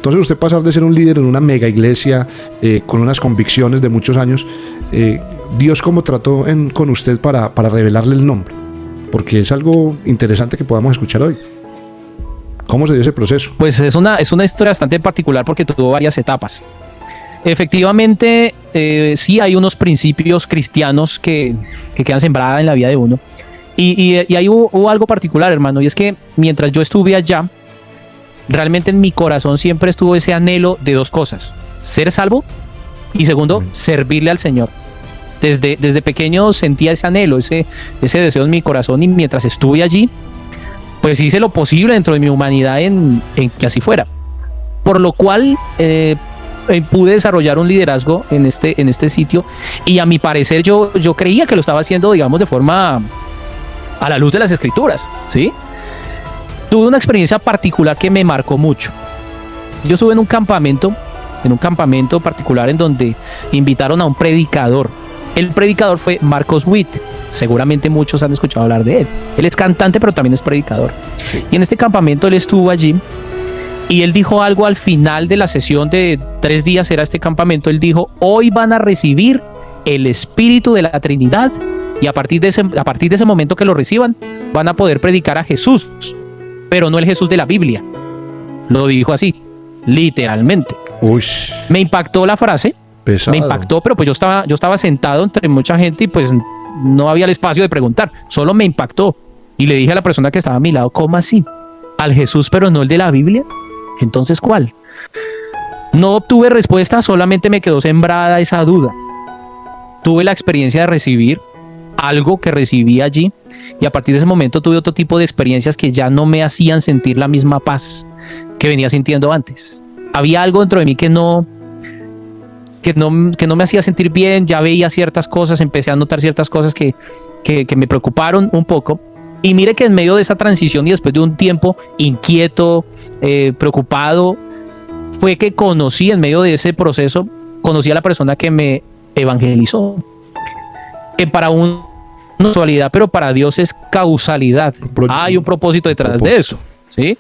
Entonces usted pasar de ser un líder en una mega iglesia con unas convicciones de muchos años, Dios cómo trató con usted para revelarle el nombre, porque es algo interesante que podamos escuchar hoy. ¿Cómo se dio ese proceso? Pues es una historia bastante particular porque tuvo varias etapas. Efectivamente, sí hay unos principios cristianos que quedan sembrados en la vida de uno. Y ahí hubo algo particular, hermano, y es que mientras yo estuve allá, realmente en mi corazón siempre estuvo ese anhelo de dos cosas: ser salvo y segundo, servirle al Señor. Desde pequeño sentía ese anhelo, ese deseo en mi corazón, y mientras estuve allí, pues hice lo posible dentro de mi humanidad en que así fuera. Por lo cual pude desarrollar un liderazgo en este sitio, y a mi parecer yo creía que lo estaba haciendo, digamos, de forma a la luz de las Escrituras, ¿sí? Tuve una experiencia particular que me marcó mucho. Yo estuve en un campamento particular en donde invitaron a un predicador. El predicador fue Marcos Witt. Seguramente muchos han escuchado hablar de él. Él es cantante, pero también es predicador. Sí. Y en este campamento él estuvo allí y él dijo algo al final de la sesión de 3 días, era este campamento. Él dijo: hoy van a recibir el Espíritu de la Trinidad, y a partir de ese momento que lo reciban, van a poder predicar a Jesús, pero no el Jesús de la Biblia. Lo dijo así, literalmente. Uy. Me impactó la frase. Pesado. Me impactó, pero pues yo estaba sentado entre mucha gente y pues no había el espacio de preguntar, solo me impactó. Y le dije a la persona que estaba a mi lado: ¿cómo así? ¿Al Jesús pero no el de la Biblia? Entonces, ¿cuál? No obtuve respuesta, solamente me quedó sembrada esa duda. Tuve la experiencia de recibir algo que recibí allí, y a partir de ese momento tuve otro tipo de experiencias que ya no me hacían sentir la misma paz que venía sintiendo antes. Había algo dentro de mí que no me hacía sentir bien. Ya veía ciertas cosas, empecé a notar ciertas cosas que me preocuparon un poco. Y mire que en medio de esa transición y después de un tiempo inquieto, preocupado, fue que conocí, en medio de ese proceso, conocí a la persona que me evangelizó. Que para una casualidad, pero para Dios es causalidad. Hay un propósito detrás de eso, ¿sí?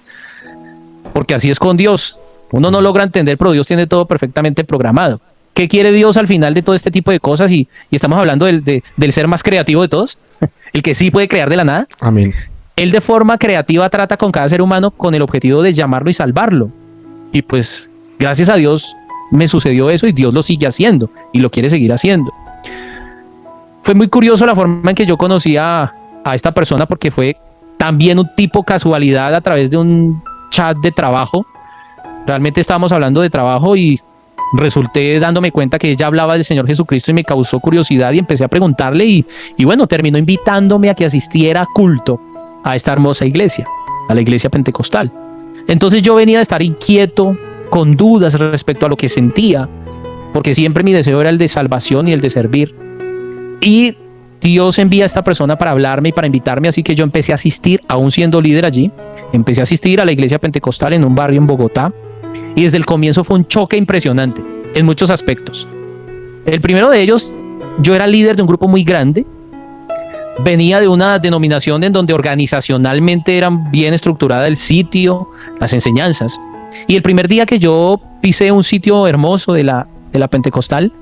Porque así es con Dios. Uno no logra entender, pero Dios tiene todo perfectamente programado. ¿Qué quiere Dios al final de todo este tipo de cosas? Y estamos hablando del ser más creativo de todos, el que sí puede crear de la nada. Amén. Él de forma creativa trata con cada ser humano con el objetivo de llamarlo y salvarlo. Y pues, gracias a Dios, me sucedió eso, y Dios lo sigue haciendo y lo quiere seguir haciendo. Fue muy curioso la forma en que yo conocí a esta persona, porque fue también un tipo casualidad a través de un chat de trabajo. Realmente estábamos hablando de trabajo y resulté dándome cuenta que ella hablaba del Señor Jesucristo, y me causó curiosidad y empecé a preguntarle, y bueno, terminó invitándome a que asistiera a culto a esta hermosa iglesia, a la iglesia pentecostal. Entonces yo venía de estar inquieto, con dudas respecto a lo que sentía, porque siempre mi deseo era el de salvación y el de servir. Y Dios envía a esta persona para hablarme y para invitarme, así que yo empecé a asistir, aún siendo líder allí, empecé a asistir a la iglesia pentecostal en un barrio en Bogotá, y desde el comienzo fue un choque impresionante en muchos aspectos. El primero de ellos, yo era líder de un grupo muy grande, venía de una denominación en donde organizacionalmente era bien estructurada el sitio, las enseñanzas, y el primer día que yo pisé un sitio hermoso de la pentecostal,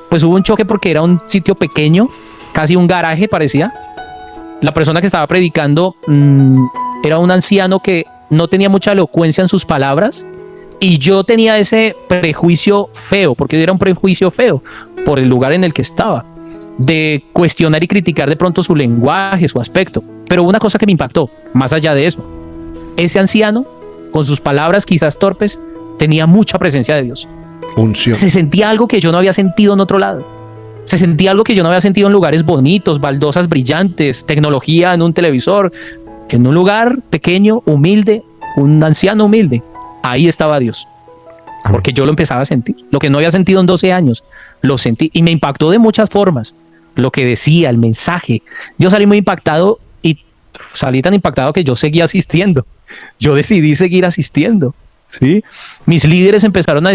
pues hubo un choque porque era un sitio pequeño, casi un garaje parecía. La persona que estaba predicando era un anciano que no tenía mucha elocuencia en sus palabras, y yo tenía ese prejuicio feo, porque era un prejuicio feo por el lugar en el que estaba, de cuestionar y criticar de pronto su lenguaje, su aspecto. Pero una cosa que me impactó, más allá de eso: ese anciano, con sus palabras quizás torpes, tenía mucha presencia de Dios. Unción. Se sentía algo que yo no había sentido en otro lado. Se sentía algo que yo no había sentido en lugares bonitos, baldosas brillantes, tecnología en un televisor. En un lugar pequeño, humilde, un anciano humilde, ahí estaba Dios. Porque yo lo empezaba a sentir. Lo que no había sentido en 12 años, lo sentí, y me impactó de muchas formas. Lo que decía, el mensaje. Yo salí muy impactado, y salí tan impactado que yo seguí asistiendo. Yo decidí seguir asistiendo. ¿Sí? Mis líderes empezaron a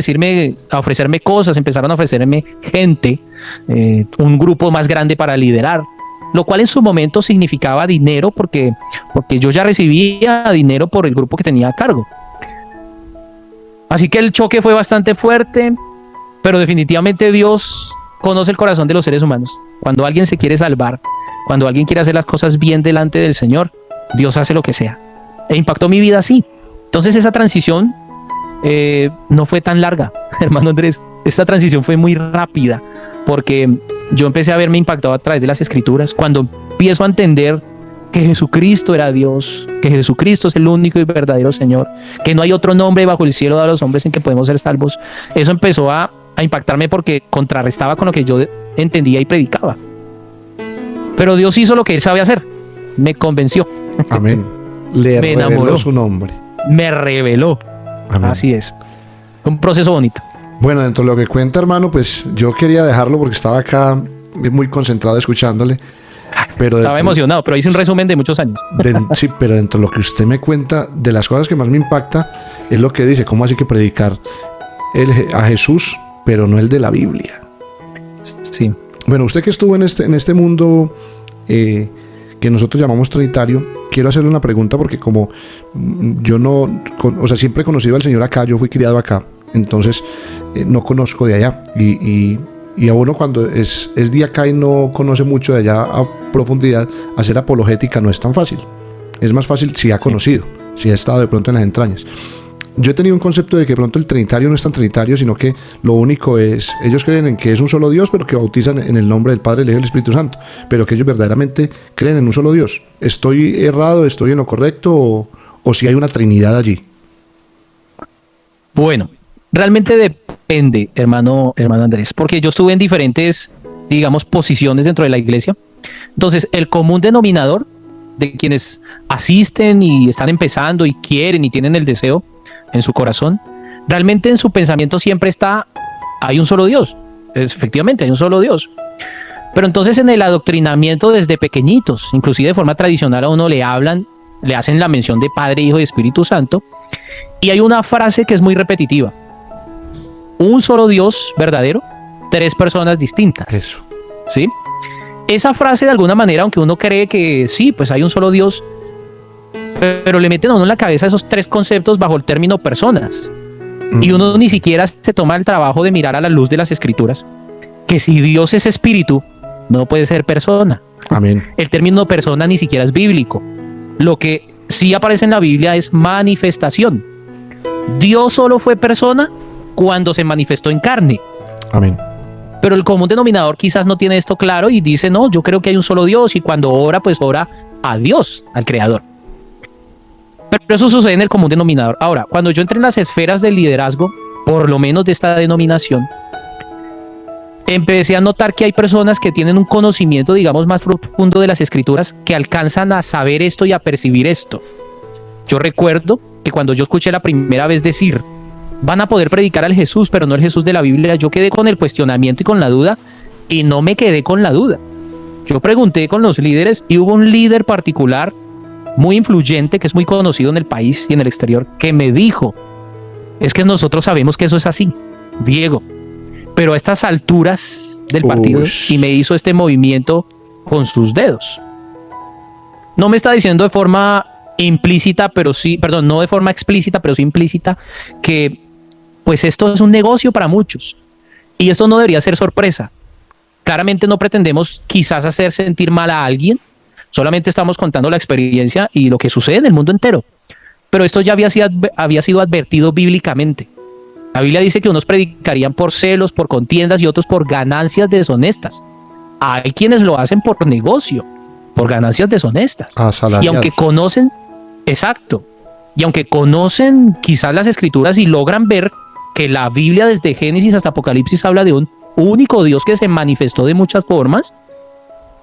ofrecerme cosas, empezaron a ofrecerme gente, un grupo más grande para liderar, lo cual en su momento significaba dinero, porque yo ya recibía dinero por el grupo que tenía a cargo. Así que el choque fue bastante fuerte, pero definitivamente Dios conoce el corazón de los seres humanos. Cuando alguien se quiere salvar, cuando alguien quiere hacer las cosas bien delante del Señor, Dios hace lo que sea. E impactó mi vida así. Entonces esa transición no fue tan larga, hermano Andrés. Esta transición fue muy rápida, porque yo empecé a verme impactado a través de las Escrituras. Cuando empiezo a entender que Jesucristo era Dios, que Jesucristo es el único y verdadero Señor, que no hay otro nombre bajo el cielo de los hombres en que podemos ser salvos, eso empezó a impactarme porque contrarrestaba con lo que yo entendía y predicaba. Pero Dios hizo lo que Él sabe hacer, me convenció. Amén. Le me reveló enamoró, su nombre. me reveló. Amén. Así es. Un proceso bonito. Bueno, dentro de lo que cuenta, hermano, pues yo quería dejarlo porque estaba acá muy concentrado escuchándole. Pero estaba emocionado, pero hice un resumen de muchos años. Sí, pero dentro de lo que usted me cuenta, de las cosas que más me impacta, es lo que dice, cómo así que predicar a Jesús, pero no el de la Biblia. Sí. Bueno, usted que estuvo en este mundo que nosotros llamamos trinitario, quiero hacerle una pregunta porque como yo no, o sea, siempre he conocido al Señor acá, yo fui criado acá, entonces no conozco de allá y a uno cuando es de acá y no conoce mucho de allá a profundidad, hacer apologética no es tan fácil. Es más fácil si ha conocido, si ha estado de pronto en las entrañas. Yo he tenido un concepto de que pronto el trinitario no es tan trinitario, sino que lo único es, ellos creen en que es un solo Dios, pero que bautizan en el nombre del Padre, el Hijo y el Espíritu Santo, pero que ellos verdaderamente creen en un solo Dios. ¿Estoy errado, estoy en lo correcto o si hay una trinidad allí? Bueno, realmente depende, hermano Andrés, porque yo estuve en diferentes, digamos, posiciones dentro de la iglesia. Entonces, el común denominador de quienes asisten y están empezando y quieren y tienen el deseo en su corazón, realmente en su pensamiento siempre está, hay un solo Dios. Efectivamente, hay un solo Dios. Pero entonces en el adoctrinamiento desde pequeñitos, inclusive de forma tradicional a uno le hablan, le hacen la mención de Padre, Hijo y Espíritu Santo, y hay una frase que es muy repetitiva. Un solo Dios verdadero, tres personas distintas. Eso. ¿Sí? Esa frase de alguna manera, aunque uno cree que sí, pues hay un solo Dios, pero le meten a uno en la cabeza esos tres conceptos bajo el término personas. Y uno ni siquiera se toma el trabajo de mirar a la luz de las Escrituras que si Dios es espíritu, no puede ser persona. Amén. El término persona ni siquiera es bíblico. Lo que sí aparece en la Biblia es manifestación. Dios solo fue persona cuando se manifestó en carne. Amén. Pero el común denominador quizás no tiene esto claro y dice, no, yo creo que hay un solo Dios y cuando ora, pues ora a Dios, al Creador. Pero eso sucede en el común denominador. Ahora, cuando yo entré en las esferas del liderazgo, por lo menos de esta denominación, empecé a notar que hay personas que tienen un conocimiento, digamos, más profundo de las Escrituras, que alcanzan a saber esto y a percibir esto. Yo recuerdo que cuando yo escuché la primera vez decir, van a poder predicar al Jesús, pero no el Jesús de la Biblia, yo quedé con el cuestionamiento y con la duda, y no me quedé con la duda. Yo pregunté con los líderes y hubo un líder particular muy influyente, que es muy conocido en el país y en el exterior, que me dijo, es que nosotros sabemos que eso es así, Diego, pero a estas alturas del partido, y me hizo este movimiento con sus dedos. No me está diciendo de forma implícita, pero sí, perdón, no de forma explícita, pero sí implícita, que pues esto es un negocio para muchos, y esto no debería ser sorpresa. Claramente no pretendemos quizás hacer sentir mal a alguien, solamente estamos contando la experiencia y lo que sucede en el mundo entero. Pero esto ya había sido advertido bíblicamente. La Biblia dice que unos predicarían por celos, por contiendas y otros por ganancias deshonestas. Hay quienes lo hacen por negocio, por ganancias deshonestas. Y aunque conocen, exacto, y aunque conocen quizás las Escrituras y logran ver que la Biblia desde Génesis hasta Apocalipsis habla de un único Dios que se manifestó de muchas formas,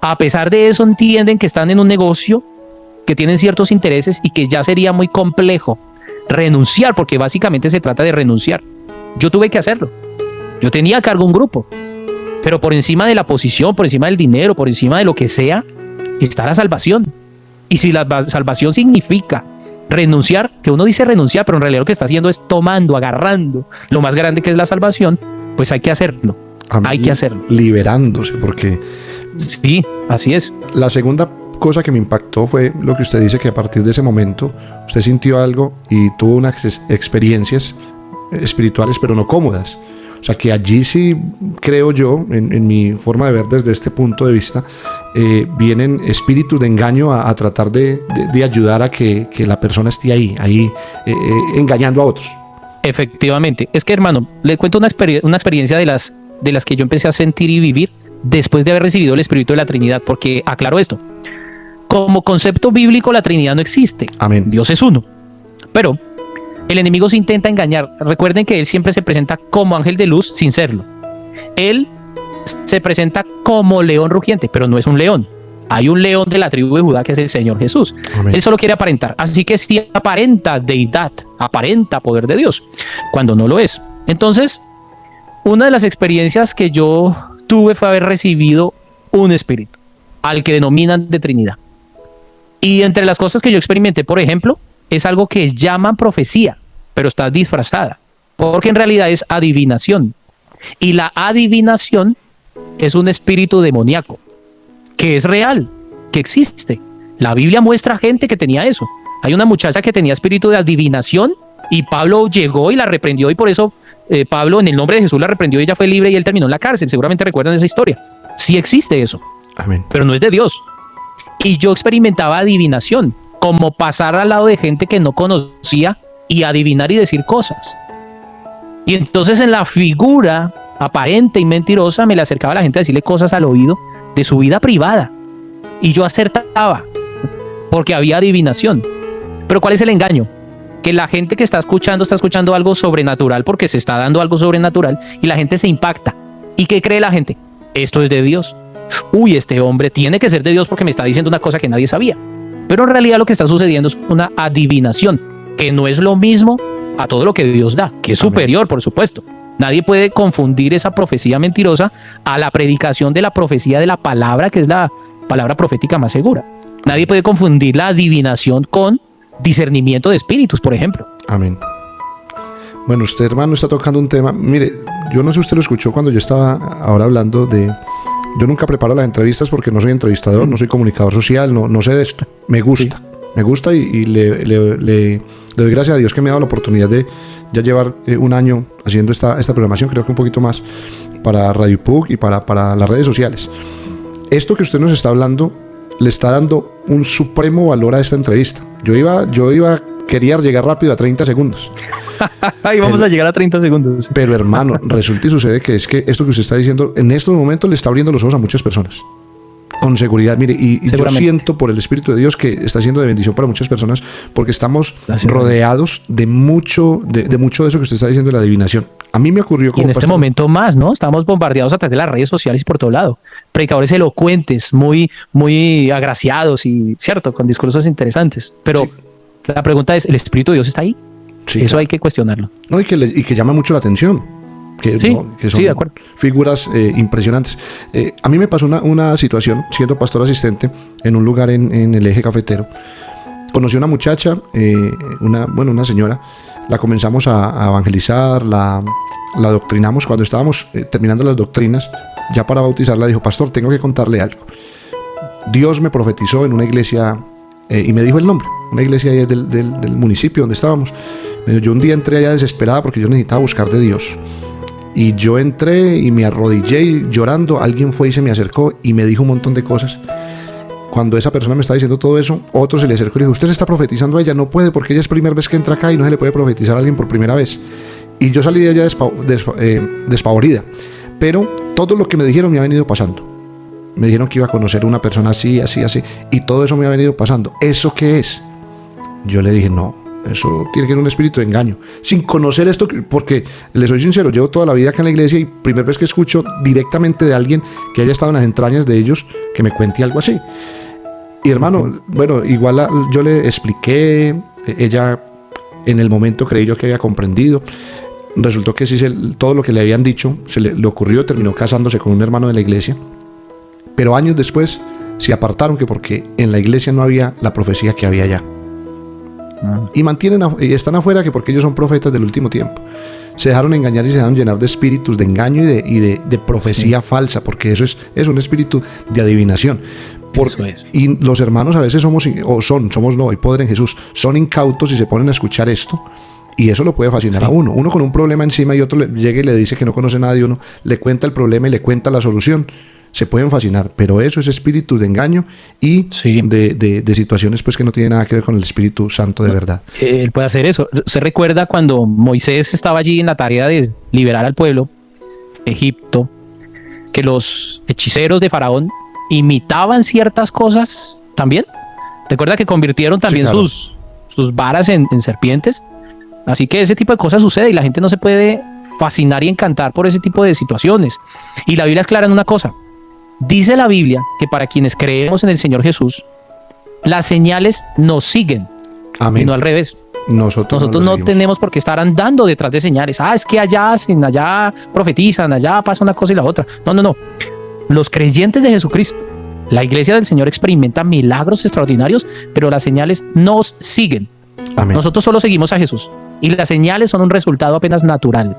a pesar de eso entienden que están en un negocio, que tienen ciertos intereses y que ya sería muy complejo renunciar, porque básicamente se trata de renunciar. Yo tuve que hacerlo. Yo tenía a cargo un grupo, pero por encima de la posición, por encima del dinero, por encima de lo que sea, está la salvación. Y si la salvación significa renunciar, que uno dice renunciar, pero en realidad lo que está haciendo es tomando, agarrando lo más grande que es la salvación, pues hay que hacerlo. Hay que hacerlo. Liberándose, porque... Sí, así es. La segunda cosa que me impactó fue lo que usted dice, que a partir de ese momento usted sintió algo y tuvo unas experiencias espirituales, pero no cómodas. O sea que allí sí creo yo, en mi forma de ver desde este punto de vista, vienen espíritus de engaño a tratar de ayudar a que la persona esté ahí engañando a otros. Efectivamente. Es que, hermano, le cuento una experiencia de las que yo empecé a sentir y vivir después de haber recibido el Espíritu de la Trinidad, porque aclaro esto. Como concepto bíblico, la Trinidad no existe. Amén. Dios es uno. Pero el enemigo se intenta engañar. Recuerden que él siempre se presenta como ángel de luz sin serlo. Él se presenta como león rugiente, pero no es un león. Hay un león de la tribu de Judá que es el Señor Jesús. Amén. Él solo quiere aparentar. Así que sí aparenta deidad, aparenta poder de Dios, cuando no lo es. Entonces, una de las experiencias que yo tuve fue haber recibido un espíritu, al que denominan de Trinidad. Y entre las cosas que yo experimenté, por ejemplo, es algo que llaman profecía, pero está disfrazada, porque en realidad es adivinación. Y la adivinación es un espíritu demoníaco, que es real, que existe. La Biblia muestra gente que tenía eso. Hay una muchacha que tenía espíritu de adivinación y Pablo llegó y la reprendió, y por eso Pablo en el nombre de Jesús la reprendió y ella fue libre y él terminó en la cárcel. Seguramente recuerdan esa historia. Sí existe eso. Amén. Pero no es de Dios. Y yo experimentaba adivinación, como pasar al lado de gente que no conocía y adivinar y decir cosas. Y entonces en la figura aparente y mentirosa me le acercaba a la gente a decirle cosas al oído de su vida privada. Y yo acertaba, porque había adivinación. Pero ¿cuál es el engaño? Que la gente que está escuchando algo sobrenatural, porque se está dando algo sobrenatural, y la gente se impacta. ¿Y qué cree la gente? Esto es de Dios. Uy, este hombre tiene que ser de Dios porque me está diciendo una cosa que nadie sabía. Pero en realidad lo que está sucediendo es una adivinación, que no es lo mismo a todo lo que Dios da, que es superior, por supuesto. Nadie puede confundir esa profecía mentirosa a la predicación de la profecía de la palabra, que es la palabra profética más segura. Nadie puede confundir la adivinación con discernimiento de espíritus, por ejemplo. Amén. Bueno, usted, hermano, está tocando un tema. Mire, yo no sé si usted lo escuchó cuando yo estaba ahora hablando de... Yo nunca preparo las entrevistas porque no soy entrevistador, no soy comunicador social, no sé de esto. Me gusta, y le doy gracias a Dios que me ha dado la oportunidad de ya llevar un año haciendo esta programación, creo que un poquito más, para Radio PUC y para las redes sociales. Esto que usted nos está hablando le está dando un supremo valor a esta entrevista. Quería llegar rápido a 30 segundos. Ahí vamos a llegar a 30 segundos. Pero hermano, resulta y sucede que es que esto que usted está diciendo en estos momentos le está abriendo los ojos a muchas personas. Con seguridad, mire, y yo siento por el Espíritu de Dios que está siendo de bendición para muchas personas, porque estamos rodeados de mucho de eso que usted está diciendo de la adivinación. A mí me ocurrió como y en este momento más, ¿no? Estamos bombardeados a través de las redes sociales y por todo lado. Predicadores elocuentes, muy, muy agraciados y, cierto, con discursos interesantes. Pero sí, la pregunta es, ¿el Espíritu de Dios está ahí? Sí, eso claro, hay que cuestionarlo. No, y que llama mucho la atención. Que son de acuerdo, figuras impresionantes. A mí me pasó una situación, siendo pastor asistente en un lugar en el eje cafetero. Conocí a una muchacha, una señora, la comenzamos a evangelizar, la doctrinamos. Cuando estábamos terminando las doctrinas, ya para bautizarla, dijo: pastor, tengo que contarle algo. Dios me profetizó en una iglesia y me dijo el nombre, una iglesia del municipio donde estábamos. Yo un día entré allá desesperada porque yo necesitaba buscar de Dios. Y yo entré y me arrodillé y llorando, alguien fue y se me acercó y me dijo un montón de cosas. Cuando esa persona me estaba diciendo todo eso, otro se le acercó y le dijo: usted se está profetizando a ella, no puede, porque ella es primera vez que entra acá y no se le puede profetizar a alguien por primera vez. Y yo salí de allá despavorida. Pero todo lo que me dijeron me ha venido pasando. Me dijeron que iba a conocer una persona así, así, así, y todo eso me ha venido pasando. ¿Eso qué es? Yo le dije: no, eso tiene que ser un espíritu de engaño. Sin conocer esto, porque les soy sincero, llevo toda la vida acá en la iglesia y primera vez que escucho directamente de alguien que haya estado en las entrañas de ellos que me cuente algo así. Y hermano, bueno, igual yo le expliqué, ella en el momento creí yo que había comprendido. Resultó que sí, todo lo que le habían dicho se le ocurrió, terminó casándose con un hermano de la iglesia. Pero años después se apartaron, que porque en la iglesia no había la profecía que había allá. Y están afuera, que porque ellos son profetas del último tiempo. Se dejaron engañar y se dejaron llenar de espíritus de engaño y de profecía falsa, porque eso es un espíritu de adivinación. Y los hermanos a veces somos incautos y se ponen a escuchar esto Y eso lo puede fascinar Sí. a uno. Uno con un problema encima y otro llega y le dice que no conoce nada de uno, le cuenta el problema y le cuenta la solución. Se pueden fascinar, pero eso es espíritu de engaño y Sí. de situaciones pues que no tienen nada que ver con el Espíritu Santo de verdad. Él puede hacer eso. ¿Se recuerda cuando Moisés estaba allí en la tarea de liberar al pueblo, Egipto, que los hechiceros de Faraón imitaban ciertas cosas también? ¿Recuerda que convirtieron también claro. sus varas en serpientes? Así que ese tipo de cosas sucede y la gente no se puede fascinar y encantar por ese tipo de situaciones. Y la Biblia es clara en una cosa. Dice la Biblia que para quienes creemos en el Señor Jesús, las señales nos siguen y Amén. no al revés. Nosotros Nosotros lo no seguimos. tenemos por qué estar andando detrás de señales. Es que allá hacen, allá profetizan, allá pasa una cosa y la otra. No. Los creyentes de Jesucristo, la iglesia del Señor experimenta milagros extraordinarios, pero las señales nos siguen. Amén. Nosotros solo seguimos a Jesús y las señales son un resultado apenas natural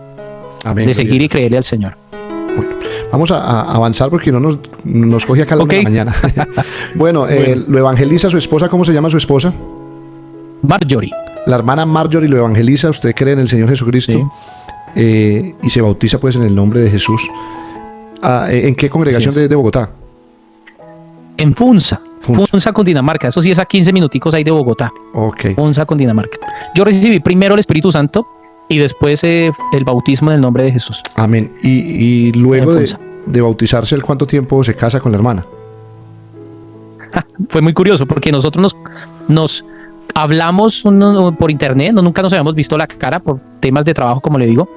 Amén. de seguir y creerle al Señor. Vamos a avanzar porque no nos coge acá la Ok. mañana. Bueno, Bueno. lo evangeliza su esposa. ¿Cómo se llama su esposa? Marjorie. La hermana Marjorie lo evangeliza. Usted cree en el Señor Jesucristo y se bautiza pues en el nombre de Jesús. ¿En qué congregación Así es. de Bogotá? En Funza. Funza. Funza, Cundinamarca. Eso sí es a 15 minuticos ahí de Bogotá. Ok. Funza, Cundinamarca. Yo recibí primero el Espíritu Santo y después el bautismo en el nombre de Jesús. Amén. Y luego En de, Funza. de bautizarse, ¿el cuánto tiempo se casa con la hermana? Fue muy curioso porque nosotros nos hablamos por internet, nunca nos habíamos visto la cara por temas de trabajo, como le digo.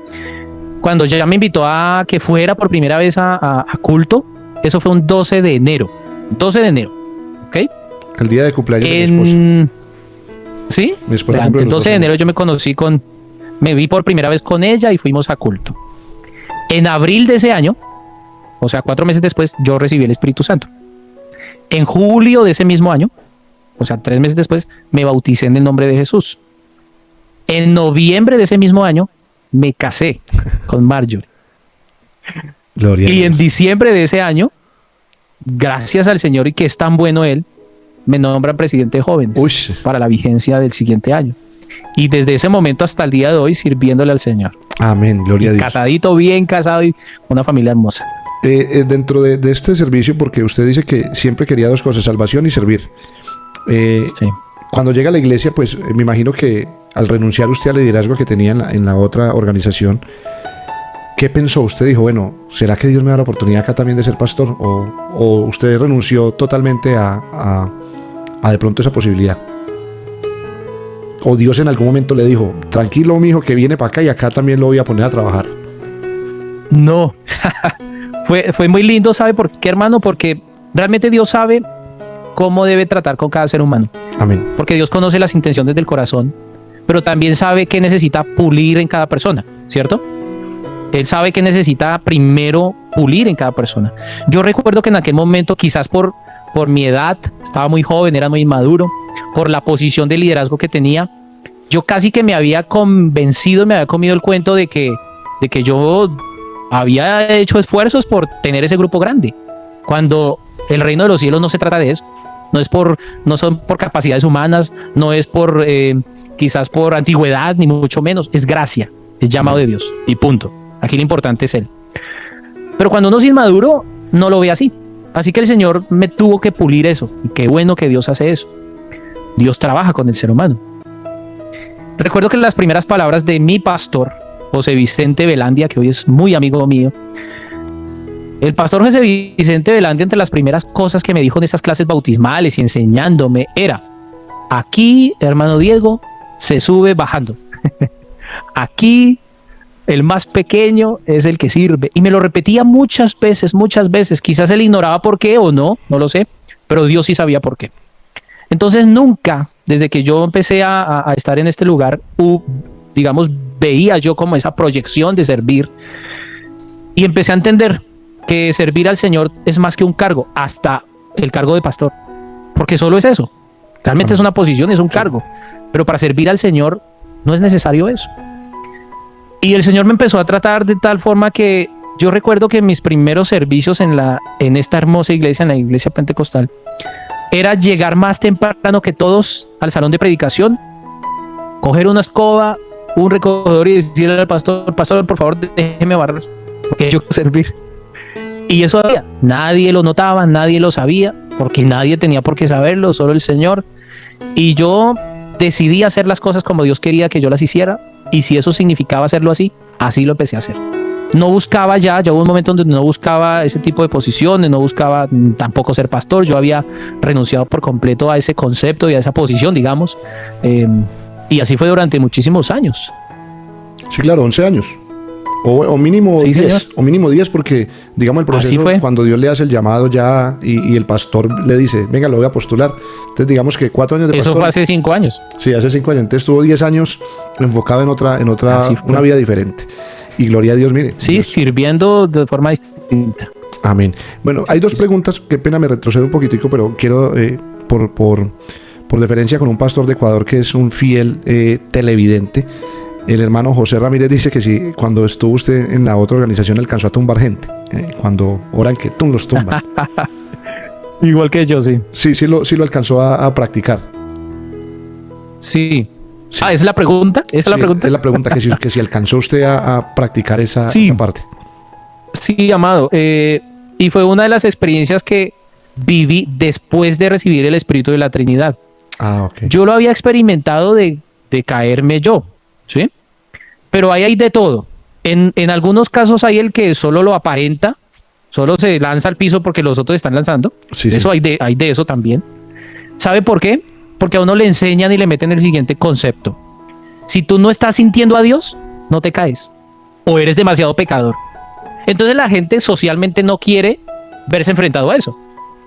Cuando ella me invitó a que fuera por primera vez a culto, eso fue un 12 de enero. 12 de enero, ¿ok? El día de cumpleaños de mi esposa. ¿Sí? Mi esposa Vean, cumple el los 12 de enero yo me vi por primera vez con ella y fuimos a culto. En abril de ese año, o sea, 4 meses después, yo recibí el Espíritu Santo. En julio de ese mismo año, o sea, 3 meses después, me bauticé en el nombre de Jesús. En noviembre de ese mismo año, me casé con Marjorie. Gloria a Y en Dios. diciembre de ese año, gracias al Señor y que es tan bueno Él, me nombran presidente de jóvenes Uy. para la vigencia del siguiente año. Y desde ese momento hasta el día de hoy sirviéndole al Señor. Amén. Gloria a Dios. Casadito, bien casado y una familia hermosa. Dentro de este servicio, porque usted dice que siempre quería dos cosas, salvación y servir. Sí. Cuando llega a la iglesia, pues me imagino que al renunciar usted al liderazgo que tenía en la otra organización, ¿qué pensó? Usted dijo, bueno, ¿será que Dios me da la oportunidad acá también de ser pastor? ¿O usted renunció totalmente a de pronto esa posibilidad? ¿O Dios en algún momento le dijo, tranquilo, mijo, que viene para acá y acá también lo voy a poner a trabajar? No, fue muy lindo, ¿sabe por qué, hermano? Porque realmente Dios sabe cómo debe tratar con cada ser humano. Amén. Porque Dios conoce las intenciones del corazón, pero también sabe que necesita pulir en cada persona, ¿cierto? Él sabe que necesita primero pulir en cada persona. Yo recuerdo que en aquel momento, quizás por mi edad, estaba muy joven, era muy inmaduro, por la posición de liderazgo que tenía, yo casi que me había convencido, me había comido el cuento de que yo había hecho esfuerzos por tener ese grupo grande, cuando el reino de los cielos no se trata de eso. No son por capacidades humanas, no es por quizás por antigüedad, ni mucho menos, es gracia, es llamado de Dios y punto. Aquí lo importante es Él. Pero cuando uno es inmaduro, no lo ve así. Así que el Señor me tuvo que pulir eso. Y qué bueno que Dios hace eso. Dios trabaja con el ser humano. Recuerdo que las primeras palabras de mi pastor, José Vicente Velandia, que hoy es muy amigo mío, el pastor José Vicente Velandia, entre las primeras cosas que me dijo en esas clases bautismales y enseñándome era: aquí, hermano Diego, se sube bajando. Aquí el más pequeño es el que sirve. Y me lo repetía muchas veces. Quizás él ignoraba por qué o no lo sé, pero Dios sí sabía por qué. Entonces nunca, desde que yo empecé a estar en este lugar, digamos, veía yo como esa proyección de servir. Y empecé a entender que servir al Señor es más que un cargo, hasta el cargo de pastor. Porque solo es eso. Realmente es una posición, es un cargo. Pero para servir al Señor no es necesario eso. Y el Señor me empezó a tratar de tal forma que yo recuerdo que mis primeros servicios en esta hermosa iglesia, en la iglesia pentecostal, era llegar más temprano que todos al salón de predicación, coger una escoba, un recogedor y decirle al pastor, pastor, por favor, déjeme barrer, porque yo quiero servir. Y eso había, nadie lo notaba, nadie lo sabía, porque nadie tenía por qué saberlo, solo el Señor. Y yo decidí hacer las cosas como Dios quería que yo las hiciera, y si eso significaba hacerlo así, así lo empecé a hacer. No buscaba ya hubo un momento donde no buscaba ese tipo de posiciones, no buscaba tampoco ser pastor, yo había renunciado por completo a ese concepto y a esa posición, digamos, y así fue durante muchísimos años. Sí, claro, 11 años. O mínimo Sí, 10, señor. o mínimo 10, porque digamos el Así proceso, fue. cuando Dios le hace el llamado ya y el pastor le dice, venga, lo voy a postular. Entonces digamos que 4 años de Eso pastor. fue hace 5 años. Sí, hace 5 años. Entonces estuvo 10 años enfocado en otra, Así fue. una vida diferente. Y gloria a Dios, mire. Sí, Dios. sirviendo de forma distinta. Amén. Bueno, hay dos preguntas, qué pena me retrocedo un poquitico, pero quiero, por deferencia con un pastor de Ecuador que es un fiel televidente, el hermano José Ramírez dice que si cuando estuvo usted en la otra organización alcanzó a tumbar gente, cuando oran que los tumban. Igual que yo, sí. Sí lo alcanzó a practicar. Sí. Sí. ¿Esa es la pregunta? ¿Esa es la Sí, pregunta? es la pregunta, que si alcanzó usted a practicar esa parte. Sí, amado. Y fue una de las experiencias que viví después de recibir el Espíritu de la Trinidad. Ah, ok. Yo lo había experimentado de caerme yo, ¿sí? Pero ahí hay de todo. En algunos casos hay el que solo lo aparenta, solo se lanza al piso porque los otros están lanzando. Sí, Eso sí. hay de eso también. ¿Sabe por qué? Porque a uno le enseñan y le meten el siguiente concepto. Si tú no estás sintiendo a Dios, no te caes. O eres demasiado pecador. Entonces la gente socialmente no quiere verse enfrentado a eso.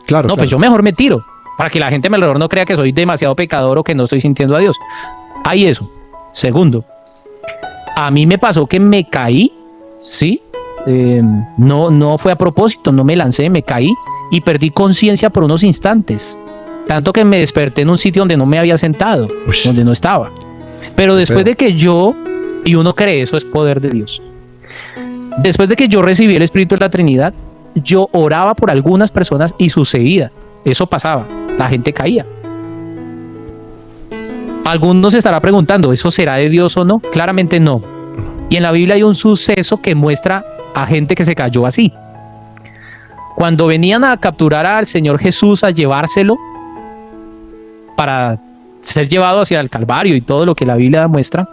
Claro, No, claro. pues yo mejor me tiro. Para que la gente a mi alrededor no crea que soy demasiado pecador o que no estoy sintiendo a Dios. Hay eso. Segundo, a mí me pasó que me caí, ¿sí? No fue a propósito, no me lancé, me caí y perdí conciencia por unos instantes. Tanto que me desperté en un sitio donde no me había sentado, Ush. donde no estaba. Pero después de que y uno cree, eso es poder de Dios. Después de que yo recibí el Espíritu de la Trinidad, yo oraba por algunas personas y sucedía. Eso pasaba, la gente caía. Algunos se estará preguntando, ¿eso será de Dios o no? Claramente no. Y en la Biblia hay un suceso que muestra a gente que se cayó así. Cuando venían a capturar al Señor Jesús, a llevárselo para ser llevado hacia el Calvario y todo lo que la Biblia muestra,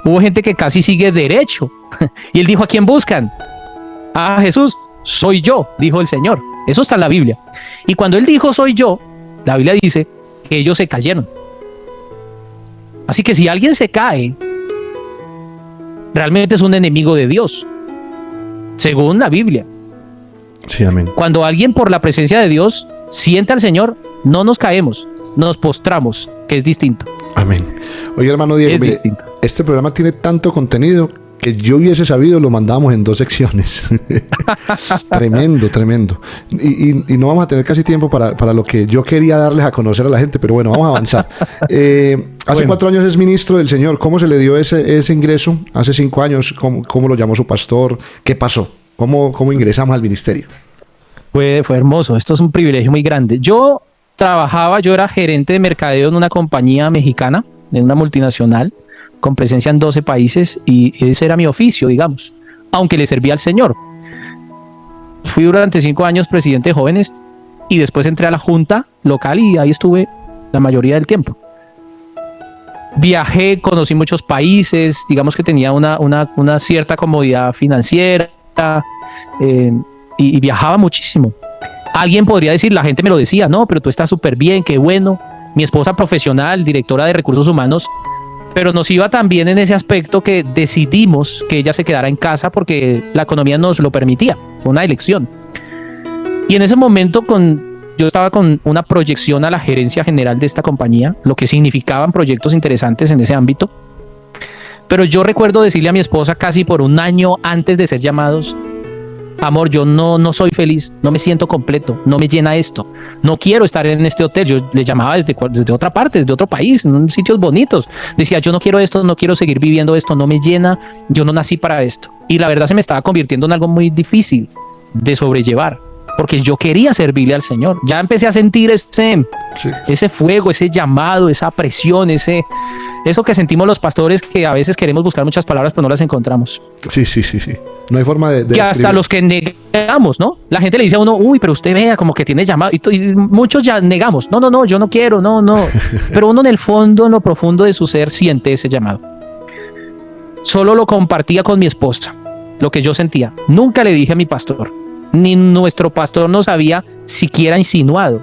hubo gente que casi sigue derecho. Y él dijo, ¿a quién buscan? A Jesús. Soy yo, dijo el Señor. Eso está en la Biblia. Y cuando él dijo soy yo, la Biblia dice que ellos se cayeron. Así que si alguien se cae, realmente es un enemigo de Dios, según la Biblia. Sí, amén. Cuando alguien por la presencia de Dios siente al Señor, no nos caemos, nos postramos, que es distinto. Amén. Oye, hermano Diego, Es mire, distinto. este programa tiene tanto contenido que yo hubiese sabido, lo mandábamos en 2 secciones. Tremendo, tremendo. Y no vamos a tener casi tiempo para lo que yo quería darles a conocer a la gente, pero bueno, vamos a avanzar. Hace Bueno. 4 años es ministro del Señor. ¿Cómo se le dio ese ingreso? Hace 5 años, ¿cómo lo llamó su pastor? ¿Qué pasó? ¿Cómo ingresamos al ministerio? Fue hermoso, esto es un privilegio muy grande. Yo era gerente de mercadeo en una compañía mexicana, en una multinacional, con presencia en 12 países, y ese era mi oficio, digamos, aunque le servía al Señor. Fui durante 5 años presidente de jóvenes y después entré a la junta local y ahí estuve la mayoría del tiempo. Viajé, conocí muchos países, digamos que tenía una cierta comodidad financiera, y viajaba muchísimo. Alguien podría decir, la gente me lo decía, no, pero tú estás súper bien, qué bueno. Mi esposa profesional, directora de recursos humanos, pero nos iba tan bien en ese aspecto que decidimos que ella se quedara en casa porque la economía nos lo permitía. Fue una elección. Y en ese momento yo estaba con una proyección a la gerencia general de esta compañía, lo que significaban proyectos interesantes en ese ámbito. Pero yo recuerdo decirle a mi esposa casi por un año antes de ser llamados, amor, yo no soy feliz, no me siento completo, no me llena esto, no quiero estar en este hotel. Yo le llamaba desde otra parte, desde otro país, en sitios bonitos. Decía, yo no quiero esto, no quiero seguir viviendo esto, no me llena, yo no nací para esto. Y la verdad se me estaba convirtiendo en algo muy difícil de sobrellevar. porque yo quería servirle al Señor. Ya empecé a sentir ese fuego, ese llamado, esa presión, eso que sentimos los pastores, que a veces queremos buscar muchas palabras pero no las encontramos. Sí. No hay forma de que hasta los que negamos, ¿no? La gente le dice a uno, uy, pero usted vea como que tiene llamado, y muchos ya negamos, no, yo no quiero, no. Pero uno en el fondo, en lo profundo de su ser, siente ese llamado. Solo lo compartía con mi esposa, lo que yo sentía. Nunca le dije a mi pastor, ni nuestro pastor nos había siquiera insinuado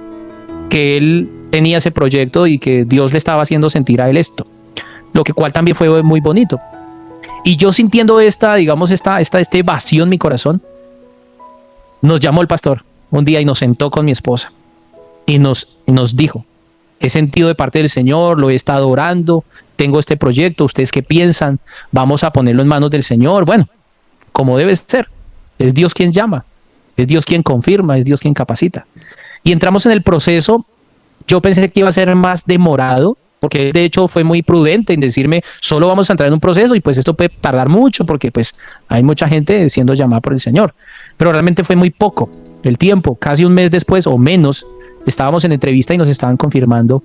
que él tenía ese proyecto y que Dios le estaba haciendo sentir a él esto, lo que cual también fue muy bonito. Y yo sintiendo esta vacío en mi corazón, nos llamó el pastor un día y nos sentó con mi esposa y nos dijo, he sentido de parte del Señor, lo he estado orando, tengo este proyecto, ¿ustedes qué piensan? Vamos a ponerlo en manos del Señor. Bueno, como debe ser, es Dios quien llama, es Dios quien confirma, es Dios quien capacita. Y entramos en el proceso. Yo pensé que iba a ser más demorado, porque de hecho fue muy prudente en decirme, solo vamos a entrar en un proceso y pues esto puede tardar mucho porque pues hay mucha gente siendo llamada por el Señor. Pero realmente fue muy poco el tiempo, casi un mes después o menos, estábamos en entrevista y nos estaban confirmando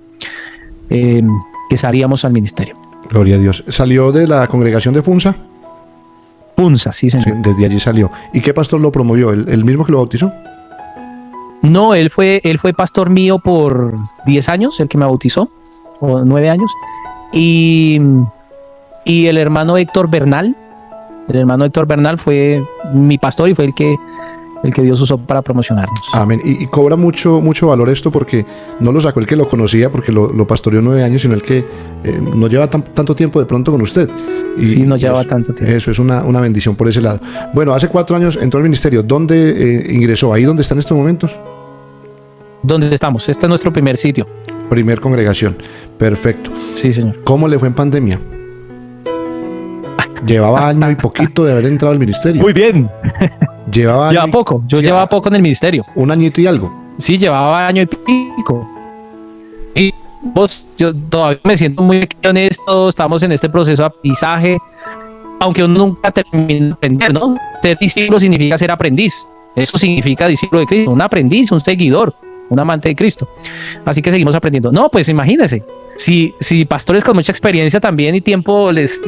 que salíamos al ministerio. Gloria a Dios. ¿Salió de la congregación de Funza? Funza, sí, señor. Sí, desde allí salió. ¿Y qué pastor lo promovió? ¿El mismo que lo bautizó? No, él fue pastor mío por 10 años, el que me bautizó, o 9 años, y el hermano Héctor Bernal fue mi pastor y fue el que Dios usó para promocionarnos. Amén. Y cobra mucho valor esto, porque no lo sacó el que lo conocía, porque lo pastoreó 9 años, sino el que no lleva tanto tiempo de pronto con usted. Sí, no lleva tanto tiempo. Eso es una bendición por ese lado. Bueno, hace 4 años entró al ministerio. ¿Dónde ingresó? ¿Ahí donde está en estos momentos? ¿Dónde estamos? Este es nuestro primer sitio. Primer congregación. Perfecto. Sí, señor. ¿Cómo le fue en pandemia? Llevaba año y poquito de haber entrado al ministerio. Muy bien. Llevaba poco. Yo llevaba poco en el ministerio. Un añito y algo. Sí, llevaba año y pico. Y yo todavía me siento muy honesto. Estamos en este proceso de aprendizaje. Aunque uno nunca termina de aprender, ¿no? Ser discípulo significa ser aprendiz. Eso significa discípulo de Cristo. Un aprendiz, un seguidor, un amante de Cristo. Así que seguimos aprendiendo. No, pues imagínense. Si pastores con mucha experiencia también y tiempo les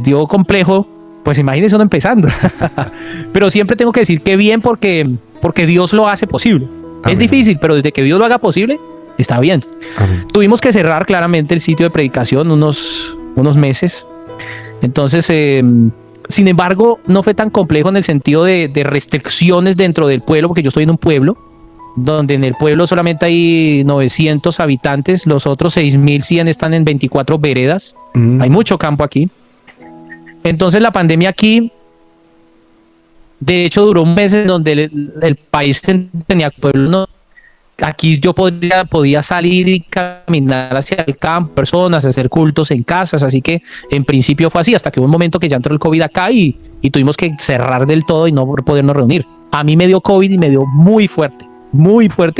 dio complejo, pues imagínense uno empezando. Pero siempre tengo que decir que bien, porque Dios lo hace posible. Amén. Es difícil, pero desde que Dios lo haga posible, está bien. Amén. Tuvimos que cerrar claramente el sitio de predicación unos meses. Entonces, sin embargo, no fue tan complejo en el sentido de restricciones dentro del pueblo, porque yo estoy en un pueblo donde en el pueblo solamente hay 900 habitantes, los otros 6.100 están en 24 veredas. Hay mucho campo aquí. Entonces la pandemia aquí, de hecho, duró un mes en donde el país tenía pueblo, ¿no? Aquí yo podía salir y caminar hacia el campo, personas, hacer cultos en casas, así que en principio fue así, hasta que hubo un momento que ya entró el COVID acá y tuvimos que cerrar del todo y no podernos reunir. A mí me dio COVID y me dio muy fuerte,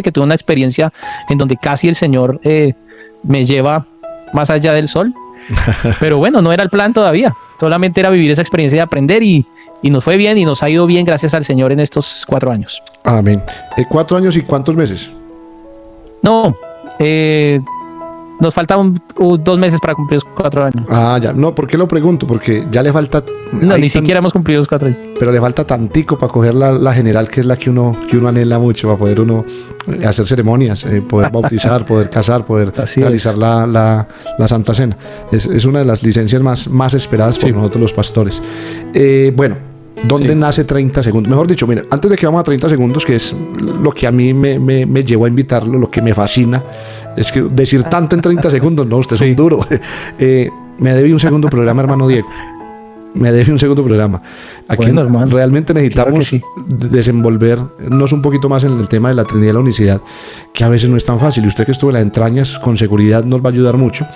que tuve una experiencia en donde casi el Señor me lleva más allá del sol. Pero bueno, no era el plan todavía, solamente era vivir esa experiencia de aprender y nos fue bien y nos ha ido bien gracias al Señor en estos 4 años. Amén. 4 años y ¿cuántos meses? No, nos faltan 2 meses para cumplir los 4 años. Ah, ya. No, ¿por qué lo pregunto? Porque ya le falta... No, ni siquiera hemos cumplido los 4 años. Pero le falta tantico para coger la general, que es la que uno anhela mucho, para poder uno hacer ceremonias, poder bautizar, poder casar, poder realizar la Santa Cena. Es una de las licencias más esperadas por nosotros los pastores. Bueno, ¿dónde nace 30 segundos? Mejor dicho, mira, antes de que vamos a 30 segundos, que es lo que a mí me llevó a invitarlo, lo que me fascina, es que decir tanto en 30 segundos, no, usted es un duro. Me debe un segundo programa, hermano Diego. Me debe un segundo programa. Aquí bueno, realmente necesitamos desenvolvernos un poquito más en el tema de la Trinidad y la unicidad, que a veces no es tan fácil. Y usted que estuvo en las entrañas, con seguridad nos va a ayudar mucho.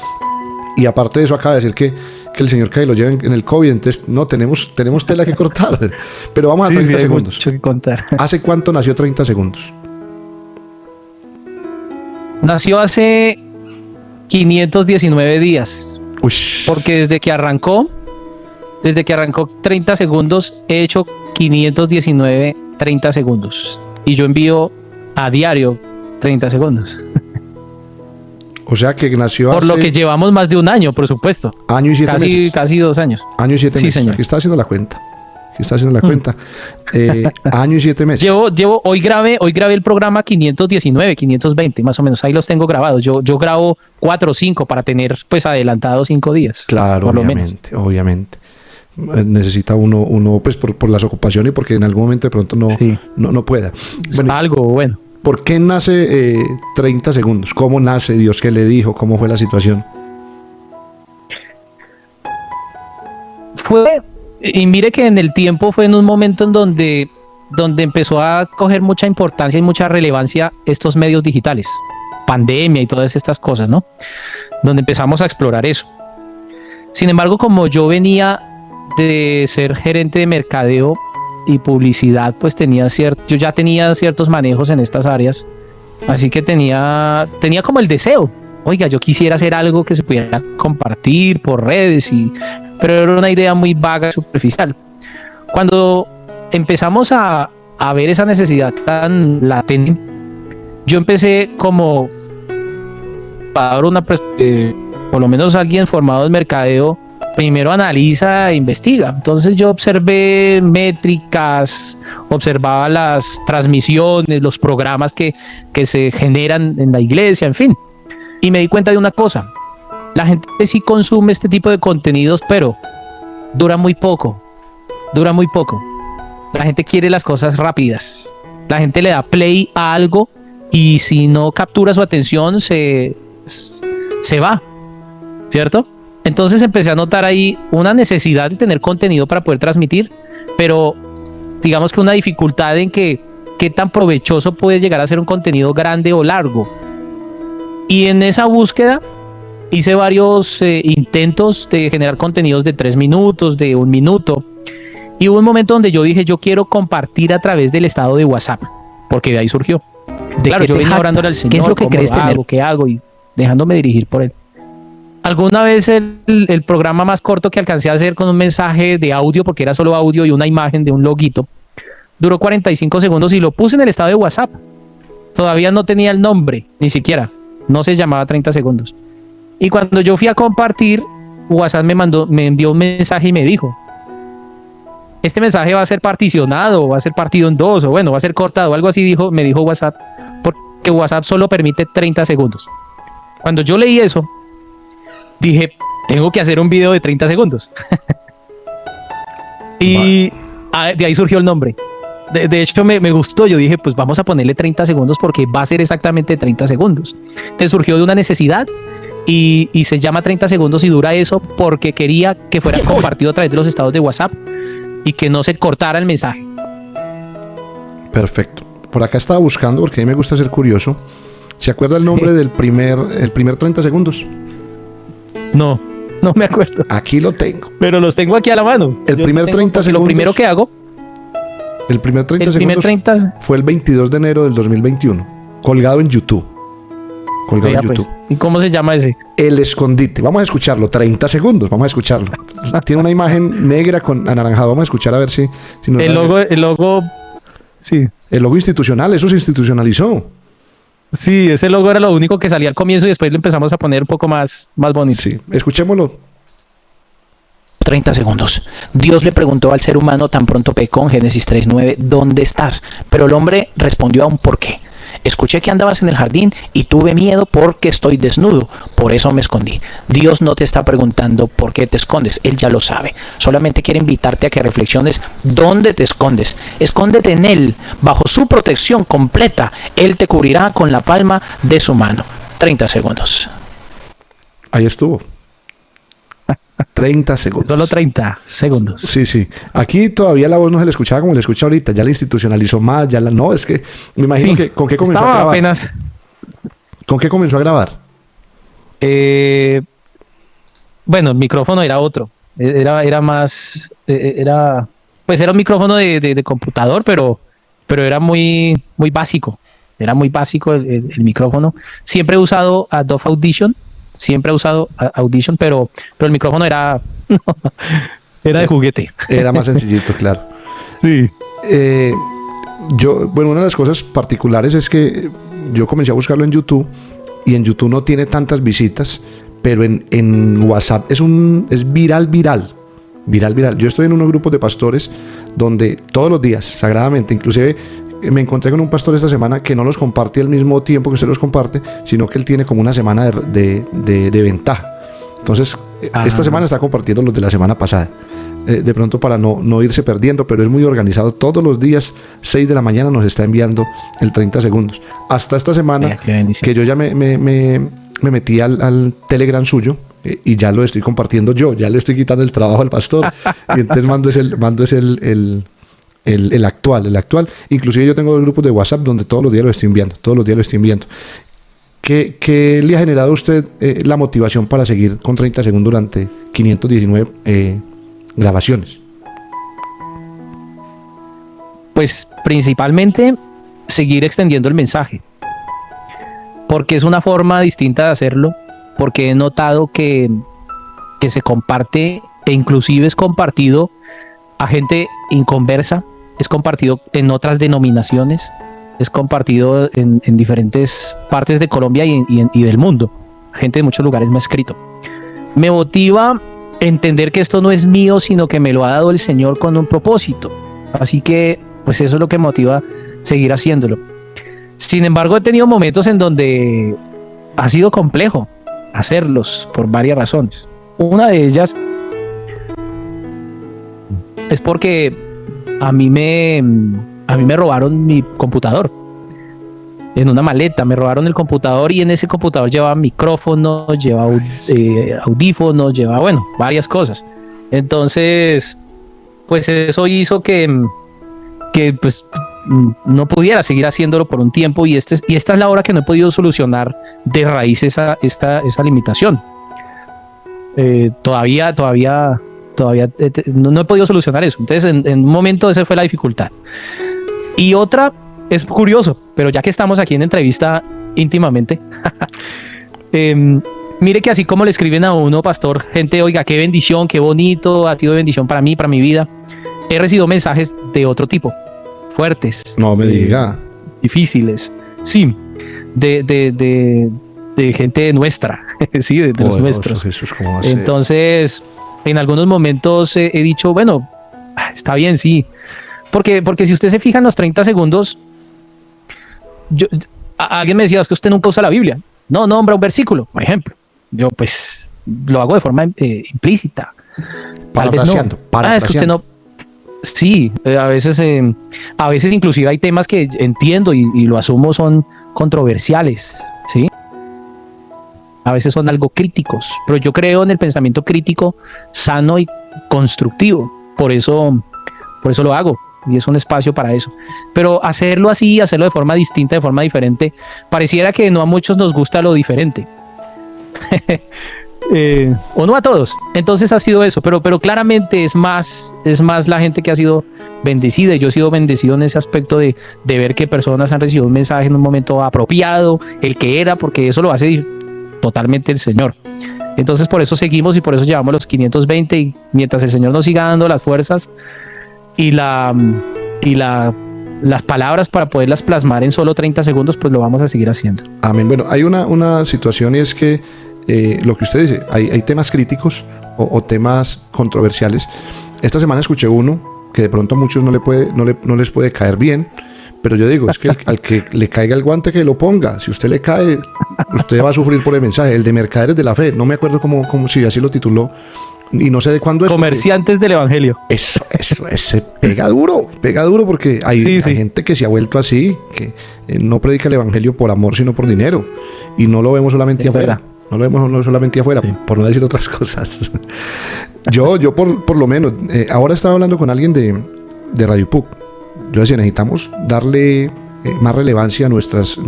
Y aparte de eso, acaba de decir que el señor Cay lo lleva en el COVID, entonces no, tenemos tela que cortar. Pero vamos a 30 segundos. Mucho que contar. ¿Hace cuánto nació 30 segundos? Nació hace 519 días. Uy. Porque desde que arrancó 30 segundos, he hecho 519 30 segundos. y yo envío a diario 30 segundos. O sea que nació Por hace lo que llevamos más de un año, por supuesto. año y 7 meses. Casi 2 años. Año y 7 Sí, meses. señor. Aquí está haciendo la cuenta. Año y 7 meses. Hoy grabé el programa 519, 520, más o menos. Ahí los tengo grabados. Yo grabo 4 o 5 para tener pues adelantado 5 días. Claro, por lo menos. obviamente. Necesita uno pues por las ocupaciones y porque en algún momento de pronto Sí. no pueda. Bueno, Algo bueno. ¿por qué nace 30 segundos? ¿Cómo nace? ¿Dios qué le dijo? ¿Cómo fue la situación? Y mire que en el tiempo fue en un momento en donde empezó a coger mucha importancia y mucha relevancia estos medios digitales, pandemia y todas estas cosas, ¿no? Donde empezamos a explorar eso. Sin embargo, como yo venía de ser gerente de mercadeo y publicidad, pues yo ya tenía ciertos manejos en estas áreas, así que tenía como el deseo, oiga, yo quisiera hacer algo que se pudiera compartir por redes, pero era una idea muy vaga y superficial. Cuando empezamos a ver esa necesidad tan latente, yo empecé como por lo menos alguien formado en mercadeo, primero analiza e investiga. Entonces yo observé métricas, observaba las transmisiones, los programas que se generan en la iglesia, en fin. Y me di cuenta de una cosa: la gente sí consume este tipo de contenidos, pero dura muy poco. La gente quiere las cosas rápidas. La gente le da play a algo y si no captura su atención se va, ¿cierto? Entonces empecé a notar ahí una necesidad de tener contenido para poder transmitir, pero digamos que una dificultad en qué tan provechoso puede llegar a ser un contenido grande o largo. Y en esa búsqueda hice varios intentos de generar contenidos de 3 minutos, de 1 minuto. Y hubo un momento donde yo dije, yo quiero compartir a través del estado de WhatsApp, porque de ahí surgió. Claro, yo venía orándole al Señor, ¿qué es lo que crees tener? ¿Qué hago? Y dejándome dirigir por él. Alguna vez el programa más corto que alcancé a hacer con un mensaje de audio, porque era solo audio y una imagen de un loguito, duró 45 segundos y lo puse en el estado de WhatsApp. Todavía no tenía el nombre, ni siquiera. No se llamaba 30 segundos. Y cuando yo fui a compartir, WhatsApp me envió un mensaje y me dijo: este mensaje va a ser particionado, va a ser partido en 2, o bueno, va a ser cortado, algo así me dijo WhatsApp, porque WhatsApp solo permite 30 segundos. Cuando yo leí eso, dije, tengo que hacer un video de 30 segundos. Y de ahí surgió el nombre. De hecho, me gustó. Yo dije, pues vamos a ponerle 30 segundos porque va a ser exactamente 30 segundos. Entonces surgió de una necesidad y se llama 30 segundos y dura eso porque quería que fuera compartido a través de los estados de WhatsApp y que no se cortara el mensaje. Perfecto. Por acá estaba buscando porque a mí me gusta ser curioso. ¿Se acuerda el nombre del primer 30 segundos? No me acuerdo. Aquí lo tengo. Pero los tengo aquí a la mano. El primer 30 segundos. Lo primero que hago. El primer 30 segundos 30... fue el 22 de enero del 2021. Colgado en YouTube. Vea, pues. ¿Y cómo se llama ese? El escondite. Vamos a escucharlo. 30 segundos. Vamos a escucharlo. Tiene una imagen negra con anaranjado. Vamos a escuchar a ver si nos el logo. Sí. El logo institucional. Eso se institucionalizó. Sí, ese logo era lo único que salía al comienzo y después lo empezamos a poner un poco más bonito. Sí, escuchémoslo. 30 segundos. Dios le preguntó al ser humano tan pronto pecó en Génesis 3:9, ¿dónde estás? Pero el hombre respondió a un por qué. Escuché que andabas en el jardín y tuve miedo porque estoy desnudo, por eso me escondí. Dios no te está preguntando por qué te escondes, Él ya lo sabe. Solamente quiere invitarte a que reflexiones dónde te escondes. Escóndete en Él, bajo su protección completa. Él te cubrirá con la palma de su mano. 30 segundos. Ahí estuvo. 30 segundos. Solo 30 segundos. Sí. Aquí todavía la voz no se le escuchaba como le escucha ahorita. Ya la institucionalizó más. No, es que me imagino que ¿con qué comenzó a grabar? Apenas. ¿Con qué comenzó a grabar? Bueno, el micrófono era otro. Era más. Era un micrófono de computador, pero era muy básico. Era muy básico el micrófono. Siempre he usado Adobe Audition. Pero el micrófono era de juguete. Era más sencillito, claro. Sí. Bueno, una de las cosas particulares es que yo comencé a buscarlo en YouTube y en YouTube no tiene tantas visitas, pero en WhatsApp es viral. Yo estoy en unos grupos de pastores donde todos los días, sagradamente, inclusive me encontré con un pastor esta semana que no los comparte al mismo tiempo que usted los comparte, sino que él tiene como una semana de ventaja. Entonces, esta semana está compartiendo los de la semana pasada. De pronto para no irse perdiendo, pero es muy organizado. Todos los días, 6 de la mañana, nos está enviando el 30 segundos. Hasta esta semana, que yo ya me metí al Telegram suyo, y ya lo estoy compartiendo yo, ya le estoy quitando el trabajo al pastor. Y entonces mando el actual. Inclusive yo tengo 2 grupos de WhatsApp donde todos los días lo estoy enviando. ¿Qué le ha generado a usted la motivación para seguir con 30 segundos durante 519 grabaciones? Pues principalmente seguir extendiendo el mensaje, porque es una forma distinta de hacerlo, porque he notado que se comparte, e inclusive es compartido a gente inconversa, es compartido en otras denominaciones, es compartido en diferentes partes de Colombia y del mundo. Gente de muchos lugares me ha escrito. Me motiva entender que esto no es mío, sino que me lo ha dado el Señor con un propósito. Así que, pues eso es lo que motiva seguir haciéndolo. Sin embargo, he tenido momentos en donde ha sido complejo hacerlos por varias razones. Una de ellas es porque a mí me robaron mi computador. En una maleta me robaron el computador y en ese computador llevaba micrófonos, llevaba audífonos, llevaba, bueno, varias cosas. Entonces, pues eso hizo que pues no pudiera seguir haciéndolo por un tiempo, y esta es la hora que no he podido solucionar de raíz esa limitación. Todavía no he podido solucionar eso. Entonces, en un momento esa fue la dificultad. Y otra, es curioso, pero ya que estamos aquí en entrevista íntimamente, mire que así como le escriben a uno, pastor, gente, oiga, qué bendición, qué bonito, ha sido de bendición para mí, para mi vida, he recibido mensajes de otro tipo, fuertes. No me diga. Difíciles, sí, de gente nuestra, sí, de los nuestros. Jesús, ¿cómo va a ser? Entonces, en algunos momentos he dicho, bueno, está bien, sí, porque si usted se fija en los 30 segundos, alguien me decía, es que usted nunca usa la Biblia. No nombra un versículo, por ejemplo. Yo, pues, lo hago de forma implícita. Parafraseando. Es que usted no. Sí, a veces inclusive hay temas que entiendo y lo asumo son controversiales, ¿sí? A veces son algo críticos, pero yo creo en el pensamiento crítico sano y constructivo. Por eso lo hago. Y es un espacio para eso. Pero hacerlo así, hacerlo de forma distinta, de forma diferente, pareciera que no a muchos nos gusta lo diferente. O no a todos. Entonces ha sido eso. Pero claramente es más la gente que ha sido bendecida. Y yo he sido bendecido en ese aspecto de ver que personas han recibido un mensaje en un momento apropiado, el que era, porque eso lo hace totalmente el Señor. Entonces por eso seguimos y por eso llevamos los 520, y mientras el Señor nos siga dando las fuerzas y las palabras para poderlas plasmar en solo 30 segundos, pues lo vamos a seguir haciendo. Amén. Bueno, hay una situación, y es que lo que usted dice, hay temas críticos o temas controversiales. Esta semana escuché uno que de pronto a muchos no les puede caer bien, pero yo digo, es que al que le caiga el guante, que lo ponga. Si usted le cae, usted va a sufrir por el mensaje. El de Mercaderes de la Fe, no me acuerdo cómo si así lo tituló, y no sé de cuándo es. Comerciantes del Evangelio. Eso pega duro porque hay gente que se ha vuelto así, que no predica el Evangelio por amor, sino por dinero, y no lo vemos solamente afuera. No lo vemos solamente afuera, sí, por no decir otras cosas. yo por lo menos, ahora estaba hablando con alguien de Radio PUC. Yo decía, necesitamos darle más relevancia a nuestras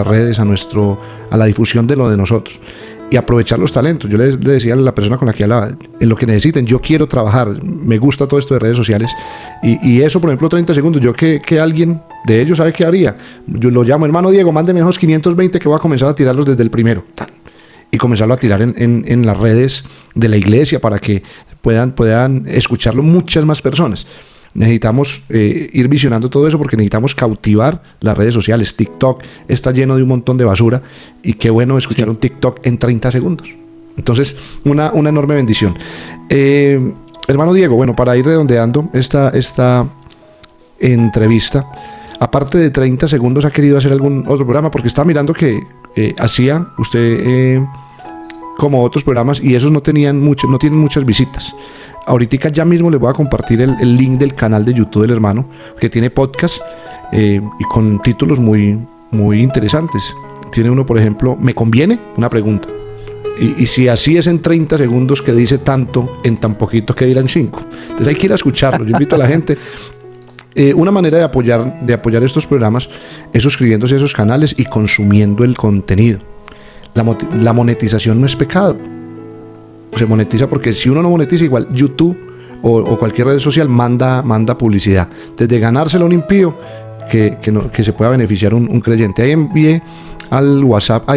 redes, a la difusión de lo de nosotros, y aprovechar los talentos. Yo le decía a la persona con la que hablaba, en lo que necesiten, yo quiero trabajar, me gusta todo esto de redes sociales, y eso, por ejemplo, 30 segundos, yo que alguien de ellos sabe qué haría, yo lo llamo, hermano Diego, mándeme esos 520 que voy a comenzar a tirarlos desde el primero, y comenzarlo a tirar en las redes de la iglesia para que puedan escucharlo muchas más personas. necesitamos ir visionando todo eso porque necesitamos cautivar las redes sociales. TikTok está lleno de un montón de basura y qué bueno escuchar un TikTok en 30 segundos. Entonces, una enorme bendición. Hermano Diego, bueno, para ir redondeando esta entrevista, aparte de 30 segundos, ¿ha querido hacer algún otro programa? Porque estaba mirando que hacía usted como otros programas y esos no tienen muchas visitas. Ahorita ya mismo les voy a compartir el link del canal de YouTube del hermano, que tiene podcast y con títulos muy, muy interesantes. Tiene uno, por ejemplo, ¿me conviene? Una pregunta. Y si así es en 30 segundos que dice tanto, en tan poquito que dirán 5. Entonces hay que ir a escucharlo. Yo invito a la gente. Una manera de apoyar estos programas es suscribiéndose a esos canales y consumiendo el contenido. La monetización no es pecado. Se monetiza porque si uno no monetiza, igual YouTube o cualquier red social manda publicidad. Desde ganárselo a un impío que se pueda beneficiar un creyente. Ahí envié al WhatsApp,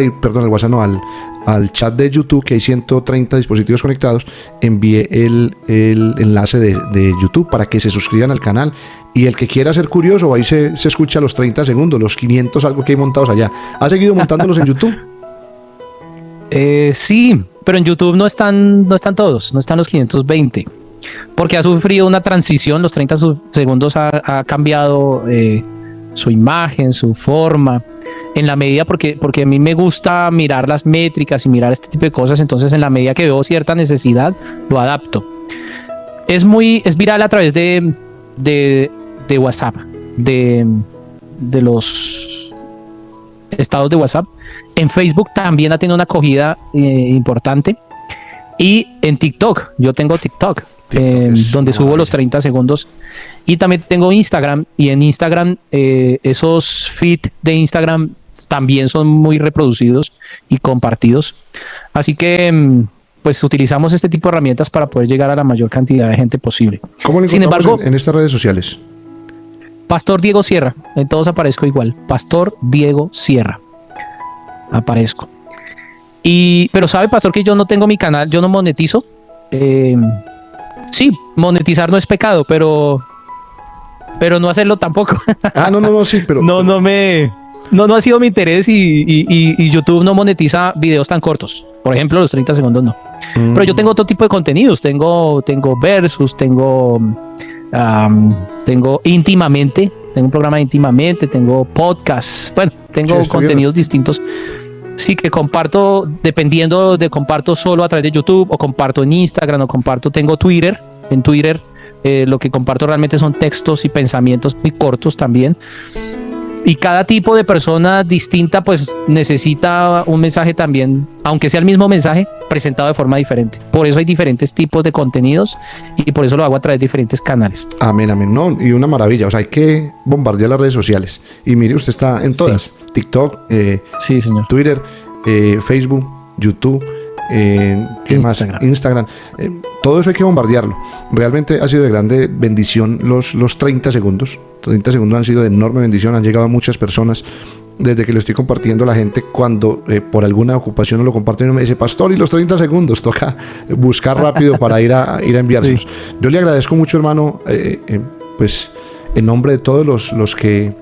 al chat de YouTube, que hay 130 dispositivos conectados, envié el enlace de YouTube para que se suscriban al canal, y el que quiera ser curioso, ahí se escucha los 30 segundos, los 500 algo que hay montados allá. ¿Ha seguido montándolos en YouTube? Sí, pero en YouTube no están todos, no están los 520, porque ha sufrido una transición. Los 30 segundos ha cambiado su imagen, su forma, en la medida porque a mí me gusta mirar las métricas y mirar este tipo de cosas. Entonces, en la medida que veo cierta necesidad, lo adapto. Es viral a través de WhatsApp, de los estados de WhatsApp. En Facebook también ha tenido una acogida importante, y en TikTok, yo tengo TikTok donde subo los 30 segundos, y también tengo Instagram, y en Instagram esos feeds de Instagram también son muy reproducidos y compartidos. Así que pues utilizamos este tipo de herramientas para poder llegar a la mayor cantidad de gente posible. ¿Cómo le encontramos en estas redes sociales? Pastor Diego Sierra, en todos aparezco igual, Pastor Diego Sierra, aparezco. Pero sabe, pastor, que yo no tengo mi canal, yo no monetizo. Sí, monetizar no es pecado, pero no hacerlo tampoco. No, sí, pero no ha sido mi interés, y YouTube no monetiza videos tan cortos. Por ejemplo, los 30 segundos no. Pero yo tengo otro tipo de contenidos, tengo versus, tengo íntimamente, tengo un programa de íntimamente, tengo podcasts, bueno, tengo contenidos distintos. Sí, que comparto dependiendo de comparto solo a través de YouTube, o comparto en Instagram, o comparto, tengo Twitter. En Twitter lo que comparto realmente son textos y pensamientos muy cortos también. Y cada tipo de persona distinta pues necesita un mensaje también, aunque sea el mismo mensaje, presentado de forma diferente. Por eso hay diferentes tipos de contenidos, y por eso lo hago a través de diferentes canales. Amén. No, y una maravilla. O sea, hay que bombardear las redes sociales. Y mire, usted está en todas. Sí. TikTok, sí, señor. Twitter, Facebook, YouTube, ¿qué más? Instagram. Todo eso hay que bombardearlo. Realmente ha sido de grande bendición los 30 segundos. 30 segundos han sido de enorme bendición. Han llegado a muchas personas. Desde que lo estoy compartiendo, la gente, cuando por alguna ocupación no lo comparten, me dice: pastor, y los 30 segundos, toca buscar rápido para ir a enviárselos. Sí. Yo le agradezco mucho, hermano, pues en nombre de todos los que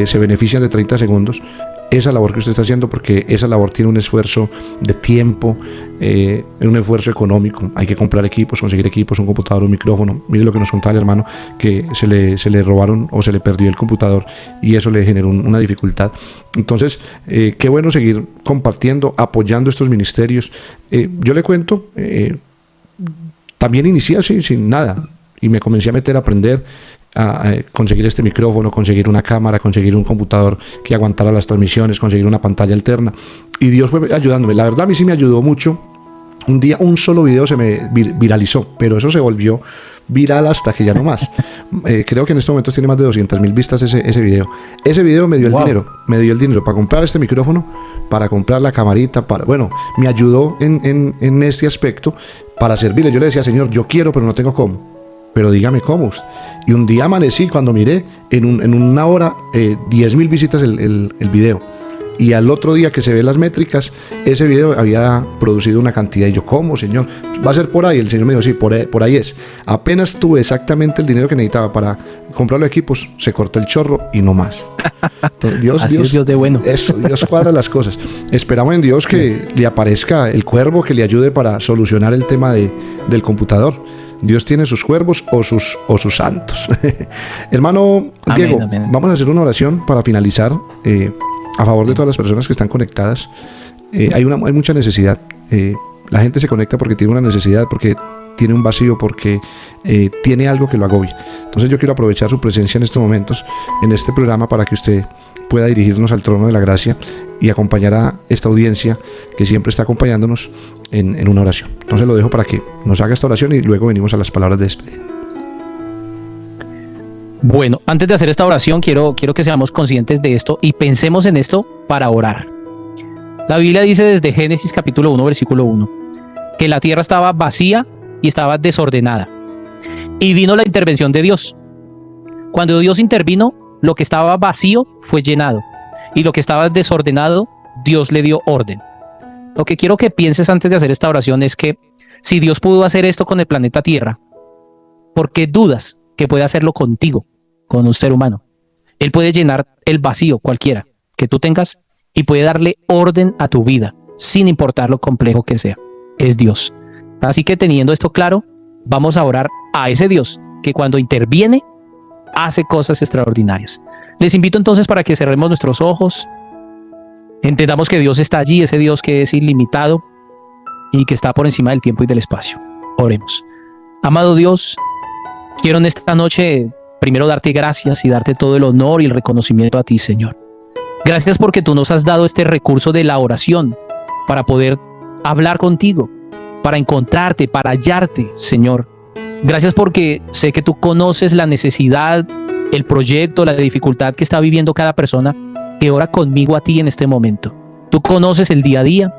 se benefician de 30 segundos, esa labor que usted está haciendo, porque esa labor tiene un esfuerzo de tiempo, un esfuerzo económico. Hay que comprar equipos, conseguir equipos, un computador, un micrófono. Mire lo que nos contaba el hermano, que se le robaron o se le perdió el computador, y eso le generó una dificultad. Entonces, qué bueno seguir compartiendo, apoyando estos ministerios. Yo le cuento, también inicié así, sin nada, y me comencé a meter a aprender, a conseguir este micrófono, conseguir una cámara, conseguir un computador que aguantara las transmisiones, conseguir una pantalla alterna, y Dios fue ayudándome. La verdad, a mí sí me ayudó mucho. Un día un solo video se me viralizó, pero eso se volvió viral hasta que ya no más. Creo que en estos momentos tiene más de 200,000 vistas ese video. Ese video me dio el dinero para comprar este micrófono, para comprar la camarita, me ayudó en este aspecto para servirle. Yo le decía: Señor, yo quiero, pero no tengo cómo. Pero dígame cómo. Y un día amanecí, cuando miré, en una hora, 10,000 visitas el video. y al otro día que se ve las métricas, ese video había producido una cantidad. Y yo, ¿cómo, señor? ¿Va a ser por ahí? El señor me dijo, sí, por ahí es. Apenas tuve exactamente el dinero que necesitaba para comprar los equipos, se cortó el chorro y no más. Entonces, Así es Dios de bueno. Eso, Dios cuadra las cosas. Esperamos en Dios que le aparezca el cuervo que le ayude para solucionar el tema del computador. Dios tiene sus cuervos o sus santos. Hermano Diego, amén. vamos a hacer una oración para finalizar a favor de todas las personas que están conectadas. Hay mucha necesidad. La gente se conecta porque tiene una necesidad, porque tiene un vacío, porque tiene algo que lo agobia. Entonces yo quiero aprovechar su presencia en estos momentos, en este programa, para que usted pueda dirigirnos al trono de la gracia y acompañar a esta audiencia que siempre está acompañándonos en una oración. Entonces lo dejo para que nos haga esta oración y luego venimos a las palabras de despedida. Bueno, antes de hacer esta oración, quiero que seamos conscientes de esto y pensemos en esto para orar. La Biblia dice desde Génesis capítulo 1, versículo 1, que la tierra estaba vacía y estaba desordenada. Y vino la intervención de Dios. Cuando Dios intervino, lo que estaba vacío fue llenado. Y lo que estaba desordenado, Dios le dio orden. Lo que quiero que pienses antes de hacer esta oración es que si Dios pudo hacer esto con el planeta Tierra, ¿por qué dudas que puede hacerlo contigo, con un ser humano? Él puede llenar el vacío cualquiera que tú tengas y puede darle orden a tu vida, sin importar lo complejo que sea. Es Dios. Así que teniendo esto claro, vamos a orar a ese Dios que cuando interviene, hace cosas extraordinarias. Les invito entonces para que cerremos nuestros ojos, entendamos que Dios está allí, ese Dios que es ilimitado y que está por encima del tiempo y del espacio. Oremos. Amado Dios, quiero en esta noche primero darte gracias y darte todo el honor y el reconocimiento a ti, Señor. Gracias porque tú nos has dado este recurso de la oración para poder hablar contigo, para encontrarte, para hallarte, Señor. Gracias porque sé que tú conoces la necesidad, el proyecto, la dificultad que está viviendo cada persona que ora conmigo a ti en este momento. Tú conoces el día a día,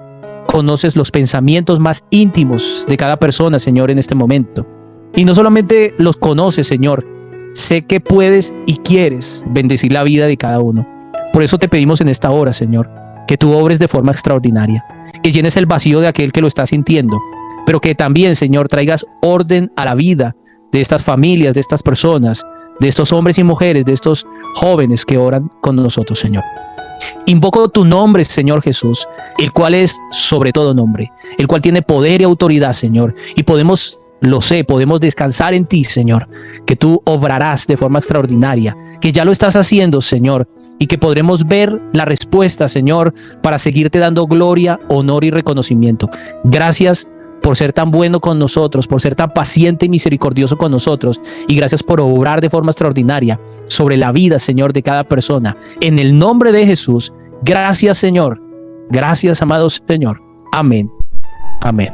conoces los pensamientos más íntimos de cada persona, Señor, en este momento. Y no solamente los conoces, Señor, sé que puedes y quieres bendecir la vida de cada uno. Por eso te pedimos en esta hora, Señor, que tú obres de forma extraordinaria, que llenes el vacío de aquel que lo está sintiendo, pero que también, Señor, traigas orden a la vida de estas familias, de estas personas, de estos hombres y mujeres, de estos jóvenes que oran con nosotros, Señor. Invoco tu nombre, Señor Jesús, el cual es sobre todo nombre, el cual tiene poder y autoridad, Señor, y podemos descansar en ti, Señor, que tú obrarás de forma extraordinaria, que ya lo estás haciendo, Señor, y que podremos ver la respuesta, Señor, para seguirte dando gloria, honor y reconocimiento. Gracias por ser tan bueno con nosotros, por ser tan paciente y misericordioso con nosotros, y gracias por obrar de forma extraordinaria sobre la vida, Señor, de cada persona. En el nombre de Jesús, gracias, Señor. Gracias, amado Señor. Amén. Amén.